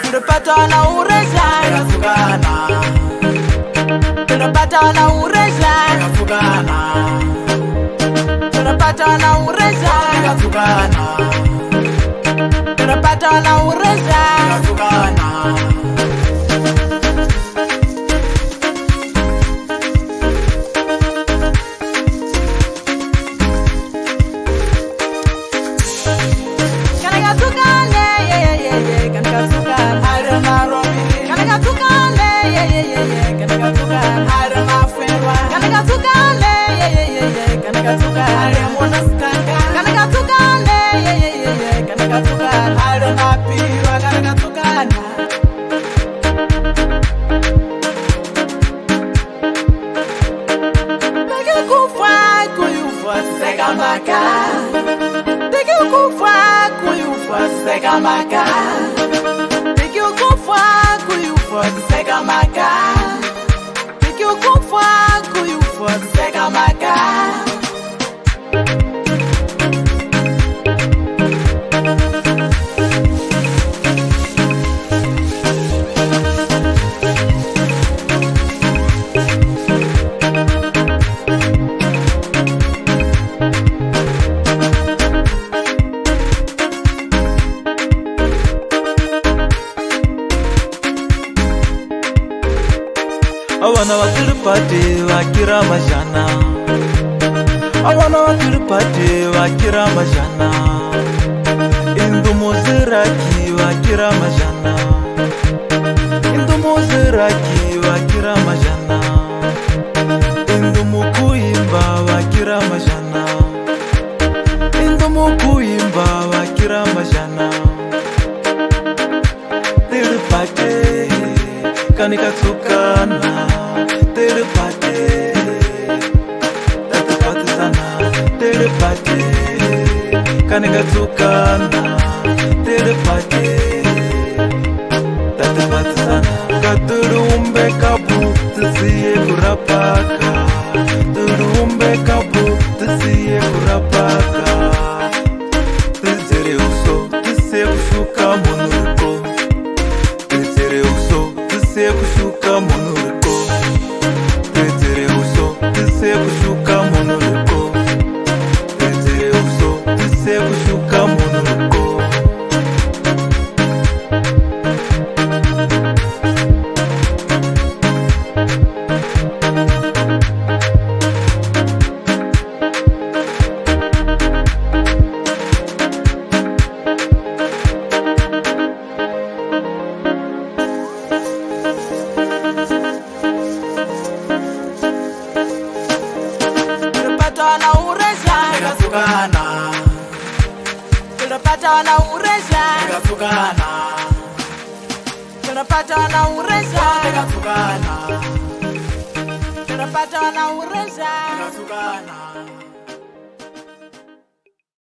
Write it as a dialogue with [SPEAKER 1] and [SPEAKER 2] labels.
[SPEAKER 1] Tunapata na ureja
[SPEAKER 2] Tunafugana,
[SPEAKER 1] tunapata na ureja
[SPEAKER 2] tunafugana,
[SPEAKER 1] tunapata na ureja
[SPEAKER 2] tunafugana,
[SPEAKER 1] tunapata na ureja
[SPEAKER 2] tunafugana.
[SPEAKER 1] Kanaka tukane kanaka tukane
[SPEAKER 2] Arama Romini,
[SPEAKER 1] kanaka tukane kanaka tukane
[SPEAKER 2] Arama Ferwa,
[SPEAKER 1] kanaka tukane kanaka tukane
[SPEAKER 2] Aramona Skanga,
[SPEAKER 1] kanaka tukane kanaka tukane
[SPEAKER 2] Arama Pirwa, Kanakatukana.
[SPEAKER 1] Tegi kufa kuyufa
[SPEAKER 2] Segamaka,
[SPEAKER 1] Tegi kufa kuyufa
[SPEAKER 2] Segamaka,
[SPEAKER 1] Tegi kufa kuyufa
[SPEAKER 2] Segamaka,
[SPEAKER 1] Tegi kufa kuyufa
[SPEAKER 2] Segamaka.
[SPEAKER 3] Awana wakiripati wakira majana, awana wakiripati wakira majana, indumuziraki wakira majana, indumuziraki wakira majana, indumukuimba wakira majana, indumukuimba wakira majana. Tiripati kanikatukana, tiripati tatupatizana, tiripati kanikatukana, tiripati tatupatizana. Katurumbe kabu tisiye kurapaka, turumbe kabu tisiye kurapaka. Tizere uso tisiye kushuka monurko, tizere uso tisiye kushuka monurko, tizere uso tisiye kushuka monurko, tizere uso tisiye kushuka monurko.
[SPEAKER 1] Tunapata na ureja
[SPEAKER 2] Segasugana,
[SPEAKER 1] tunapata na ureja
[SPEAKER 2] Segasugana,
[SPEAKER 1] tunapata na ureja
[SPEAKER 2] Segasugana,
[SPEAKER 1] tunapata na ureja
[SPEAKER 2] Segasugana.